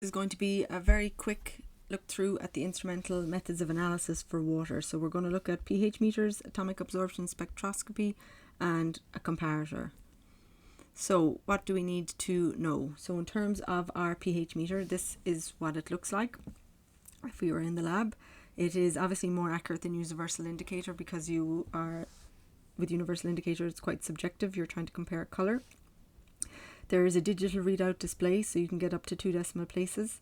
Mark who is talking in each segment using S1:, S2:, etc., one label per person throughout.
S1: is going to be a very quick look through at the instrumental methods of analysis for water. So we're going to look at pH meters, atomic absorption spectroscopy, and a comparator. So what do we need to know? So in terms of our pH meter, this is what it looks like if we were in the lab. It is obviously more accurate than universal indicator because with universal indicator it's quite subjective. You're trying to compare colour. There is a digital readout display, so you can get up to 2 decimal places.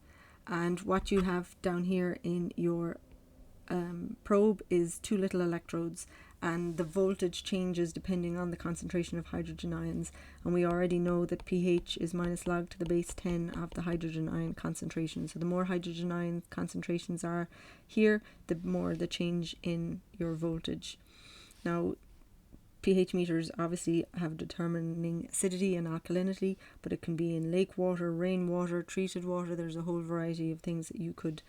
S1: And what you have down here in your probe is 2 little electrodes, and the voltage changes depending on the concentration of hydrogen ions. And we already know that pH is minus log to the base 10 of the hydrogen ion concentration. So the more hydrogen ion concentrations are here, the more the change in your voltage. Now, pH meters obviously have determining acidity and alkalinity, but it can be in lake water, rainwater, treated water. There's a whole variety of things that you could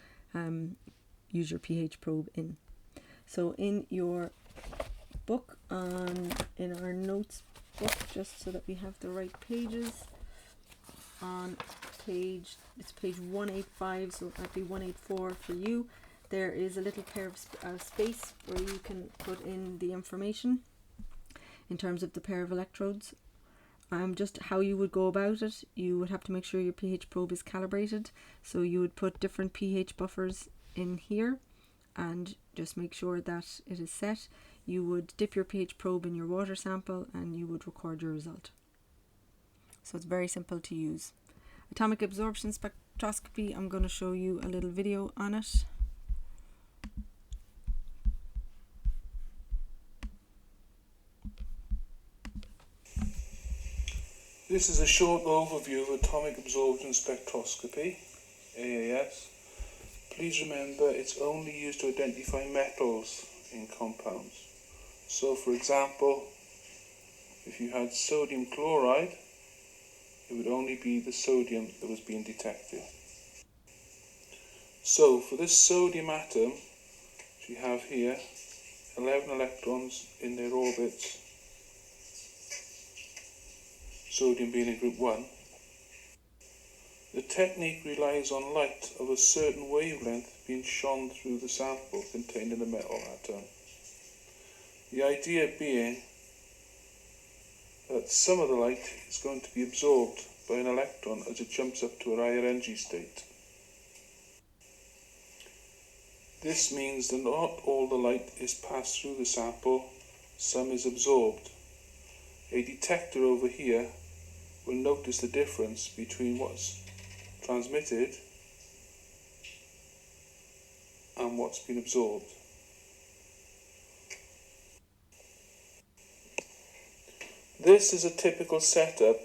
S1: use your pH probe in. So in your book, in our notes book, just so that we have the right pages, on it's page 185, so that'd be 184 for you. There is a little pair of space where you can put in the information in terms of the pair of electrodes. Just how you would go about it, you would have to make sure your pH probe is calibrated. So you would put different pH buffers in here and just make sure that it is set. You would dip your pH probe in your water sample and you would record your result. So it's very simple to use. Atomic absorption spectroscopy, I'm going to show you a little video on it.
S2: This is a short overview of atomic absorption spectroscopy, AAS. Please remember it's only used to identify metals in compounds. So for example, if you had sodium chloride, it would only be the sodium that was being detected. So for this sodium atom, which you have here, 11 electrons in their orbits, sodium being in group 1, the technique relies on light of a certain wavelength being shone through the sample contained in the metal atom. The idea being that some of the light is going to be absorbed by an electron as it jumps up to a higher energy state. This means that not all the light is passed through the sample, some is absorbed. A detector over here will notice the difference between what's transmitted and what's been absorbed. This is a typical setup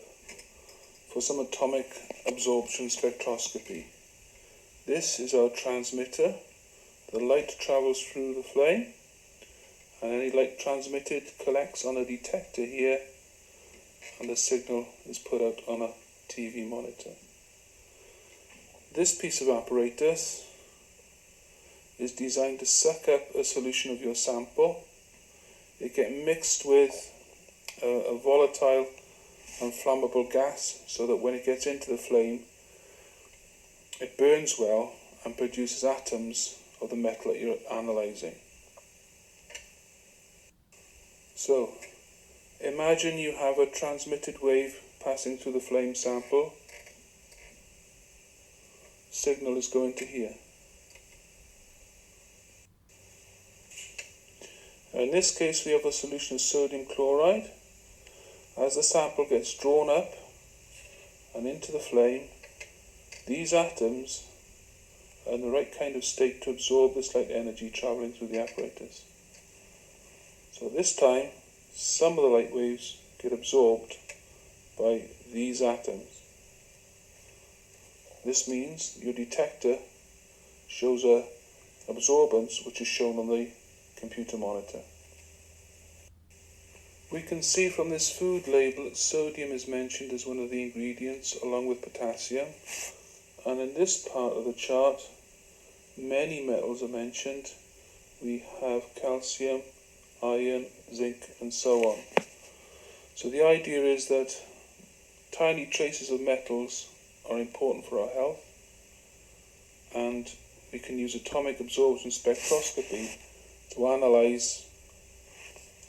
S2: for some atomic absorption spectroscopy. This is our transmitter. The light travels through the flame, and any light transmitted collects on a detector here, and the signal is put out on a TV monitor. This piece of apparatus is designed to suck up a solution of your sample. It gets mixed with a volatile and flammable gas so that when it gets into the flame, it burns well and produces atoms of the metal that you're analysing. So, imagine you have a transmitted wave passing through the flame sample. Signal is going to here. In this case we have a solution of sodium chloride. As the sample gets drawn up and into the flame, these atoms are in the right kind of state to absorb this light energy travelling through the apparatus. So this time, some of the light waves get absorbed by these atoms. This means your detector shows a absorbance which is shown on the computer monitor. We can see from this food label that sodium is mentioned as one of the ingredients along with potassium, and in this part of the chart many metals are mentioned. We have calcium, iron, zinc and so on. So the idea is that tiny traces of metals are important for our health, and we can use atomic absorption spectroscopy to analyse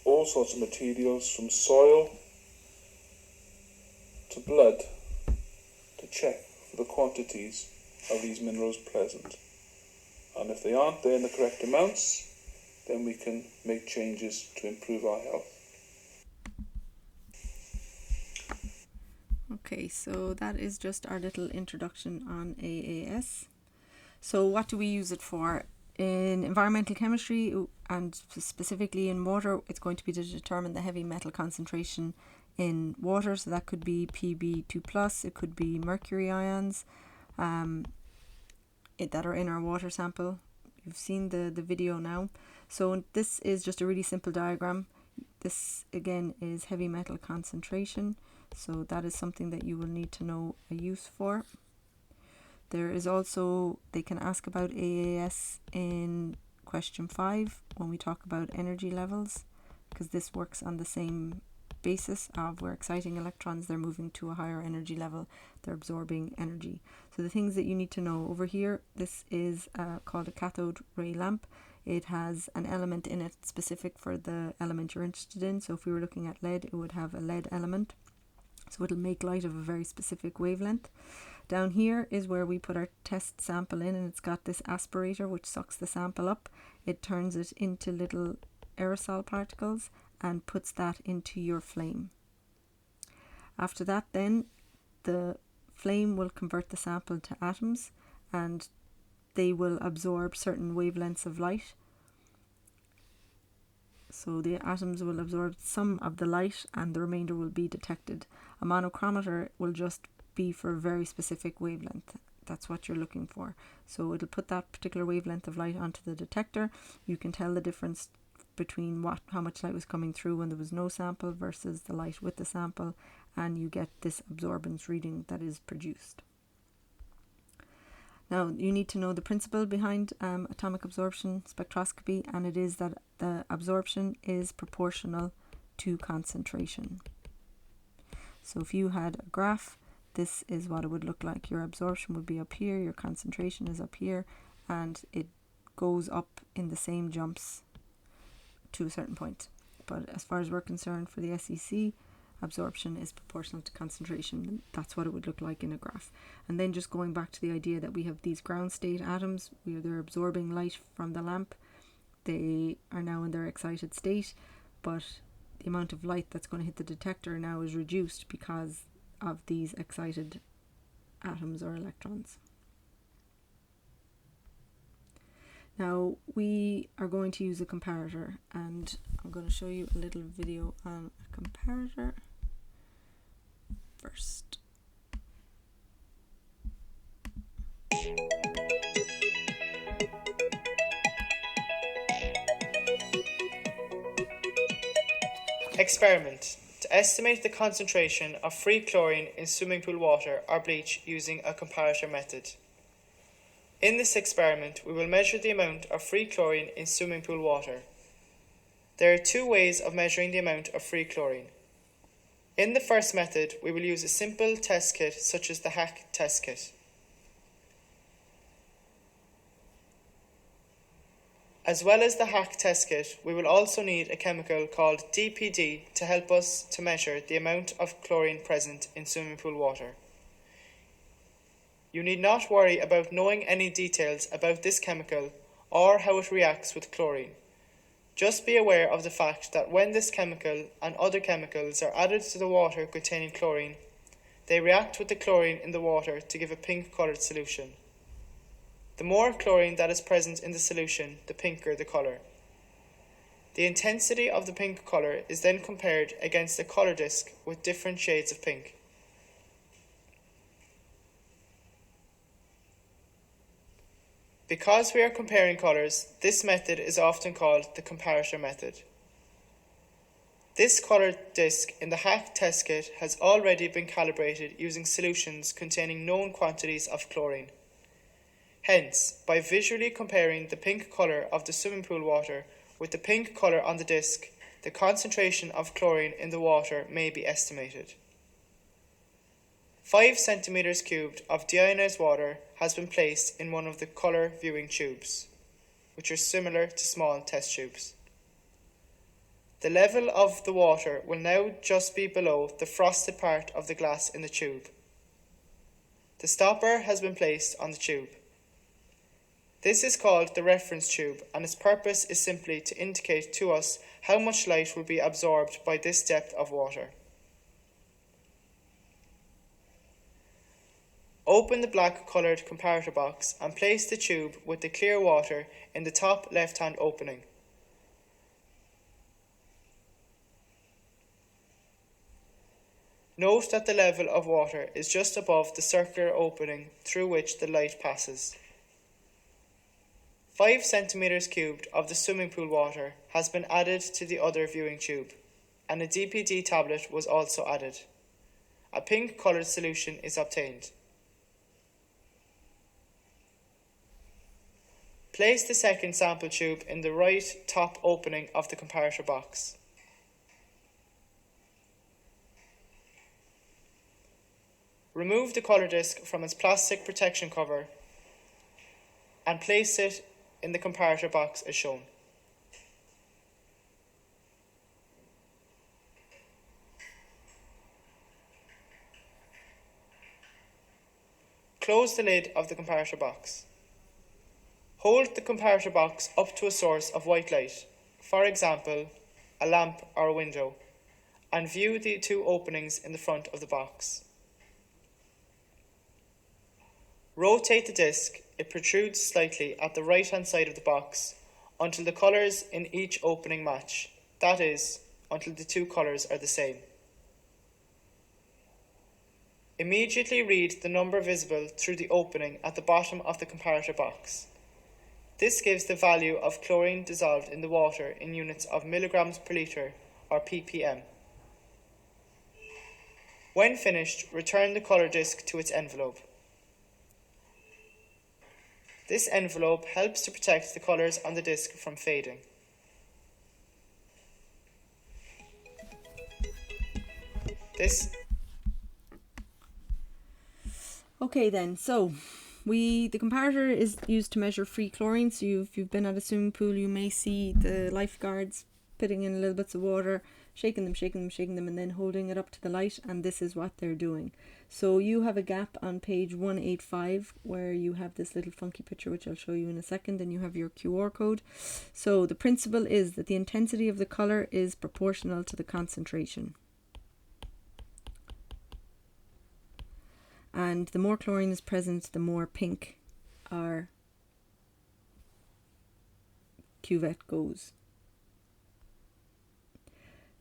S2: all sorts of materials from soil to blood to check for the quantities of these minerals present. And if they aren't there in the correct amounts, then we can make changes to improve our health.
S1: Okay, so that is just our little introduction on AAS. So what do we use it for? In environmental chemistry, and specifically in water, it's going to be to determine the heavy metal concentration in water. So that could be Pb2+, it could be mercury ions that are in our water sample. You've seen the video now. So this is just a really simple diagram. This again is heavy metal concentration. So that is something that you will need to know a use for. There is also, they can ask about AAS in question 5 when we talk about energy levels, because this works on the same basis of where exciting electrons, they're moving to a higher energy level, they're absorbing energy. So the things that you need to know over here, this is called a cathode ray lamp. It has an element in it specific for the element you're interested in. So if we were looking at lead, it would have a lead element. So it'll make light of a very specific wavelength. Down here is where we put our test sample in, and it's got this aspirator which sucks the sample up. It turns it into little aerosol particles and puts that into your flame. After that then, the flame will convert the sample to atoms, and they will absorb certain wavelengths of light. So the atoms will absorb some of the light and the remainder will be detected. A monochromator will just be for a very specific wavelength. That's what you're looking for. So it'll put that particular wavelength of light onto the detector. You can tell the difference between how much light was coming through when there was no sample versus the light with the sample, and you get this absorbance reading that is produced. Now you need to know the principle behind atomic absorption spectroscopy, and it is that the absorption is proportional to concentration. So if you had a graph, this is what it would look like. Your absorption would be up here, your concentration is up here, and it goes up in the same jumps to a certain point. But as far as we're concerned for the SEC, absorption is proportional to concentration. That's what it would look like in a graph. And then just going back to the idea that we have these ground state atoms, where they're absorbing light from the lamp. They are now in their excited state, but the amount of light that's going to hit the detector now is reduced because of these excited atoms or electrons. Now we are going to use a comparator, and I'm going to show you a little video on a comparator first.
S3: Experiment. To estimate the concentration of free chlorine in swimming pool water or bleach using a comparator method. In this experiment, we will measure the amount of free chlorine in swimming pool water. There are two ways of measuring the amount of free chlorine. In the first method, we will use a simple test kit such as the HAC test kit. As well as the HAC test kit, we will also need a chemical called DPD to help us to measure the amount of chlorine present in swimming pool water. You need not worry about knowing any details about this chemical or how it reacts with chlorine. Just be aware of the fact that when this chemical and other chemicals are added to the water containing chlorine, they react with the chlorine in the water to give a pink coloured solution. The more chlorine that is present in the solution, the pinker the colour. The intensity of the pink colour is then compared against a colour disc with different shades of pink. Because we are comparing colours, this method is often called the comparator method. This colour disc in the HAC test kit has already been calibrated using solutions containing known quantities of chlorine. Hence, by visually comparing the pink colour of the swimming pool water with the pink colour on the disc, the concentration of chlorine in the water may be estimated. 5 centimetres cubed of deionized water has been placed in one of the colour viewing tubes, which are similar to small test tubes. The level of the water will now just be below the frosted part of the glass in the tube. The stopper has been placed on the tube. This is called the reference tube, and its purpose is simply to indicate to us how much light will be absorbed by this depth of water. Open the black coloured comparator box and place the tube with the clear water in the top left-hand opening. Note that the level of water is just above the circular opening through which the light passes. 5 centimetres cubed of the swimming pool water has been added to the other viewing tube, and a DPD tablet was also added. A pink coloured solution is obtained. Place the second sample tube in the right top opening of the comparator box. Remove the colour disc from its plastic protection cover and place it in the comparator box as shown. Close the lid of the comparator box. Hold the comparator box up to a source of white light, for example, a lamp or a window, and view the 2 openings in the front of the box. Rotate the disc. It protrudes slightly at the right-hand side of the box until the colours in each opening match, that is, until the 2 colours are the same. Immediately read the number visible through the opening at the bottom of the comparator box. This gives the value of chlorine dissolved in the water in units of milligrams per litre, or ppm. When finished, return the colour disc to its envelope. This envelope helps to protect the colours on the disc from fading.
S1: Okay then, so the comparator is used to measure free chlorine. So if you've been at a swimming pool, you may see the lifeguards putting in little bits of water, shaking them, and then holding it up to the light, and this is what they're doing. So you have a gap on page 185 where you have this little funky picture, which I'll show you in a second, and you have your QR code. So the principle is that the intensity of the colour is proportional to the concentration. And the more chlorine is present, the more pink our cuvette goes.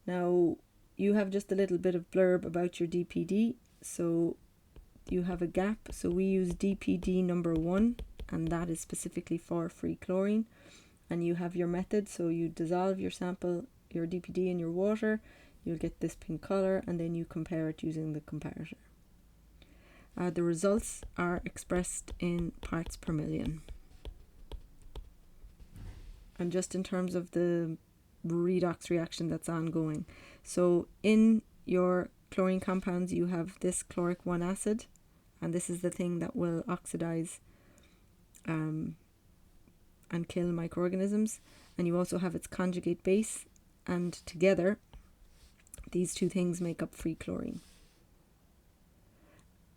S1: Now, you have just a little bit of blurb about your DPD. So you have a gap. So we use DPD number 1, and that is specifically for free chlorine. And you have your method. So you dissolve your sample, your DPD in your water. You'll get this pink colour, and then you compare it using the comparator. The results are expressed in parts per million. And just in terms of the redox reaction that's ongoing. So in your chlorine compounds, you have this chloric 1 acid, and this is the thing that will oxidize and kill microorganisms. And you also have its conjugate base, and together these 2 things make up free chlorine.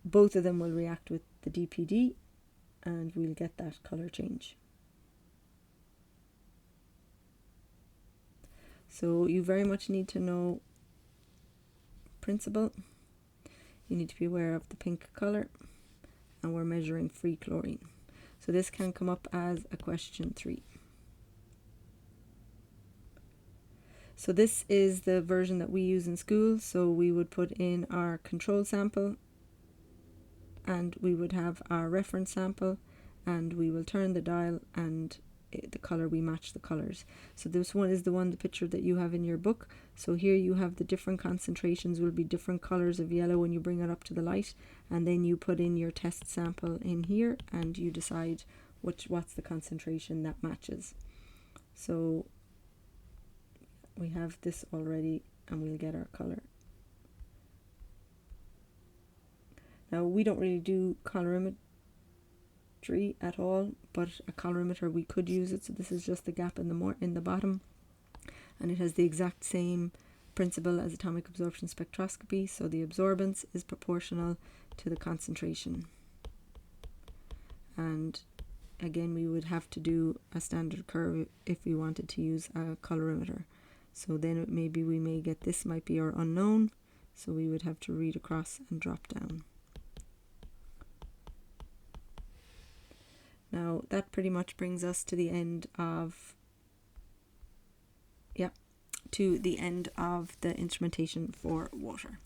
S1: Both of them will react with the DPD, and we'll get that colour change. So you very much need to know principle. You need to be aware of the pink colour, and we're measuring free chlorine. So this can come up as a question 3. So this is the version that we use in school. So we would put in our control sample, and we would have our reference sample, and we will turn the dial, and the colour, we match the colours. So this one is the picture that you have in your book. So here you have the different concentrations will be different colours of yellow when you bring it up to the light, and then you put in your test sample in here, and you decide what's the concentration that matches. So we have this already, and we'll get our colour. Now we don't really do colorimetry directory at all, but a colorimeter we could use it. So this is just the gap in the bottom, and it has the exact same principle as atomic absorption spectroscopy. So the absorbance is proportional to the concentration, and again we would have to do a standard curve if we wanted to use a colorimeter. So then maybe we may get, this might be our unknown, so we would have to read across and drop down. Now that pretty much brings us to the end of the instrumentation for water.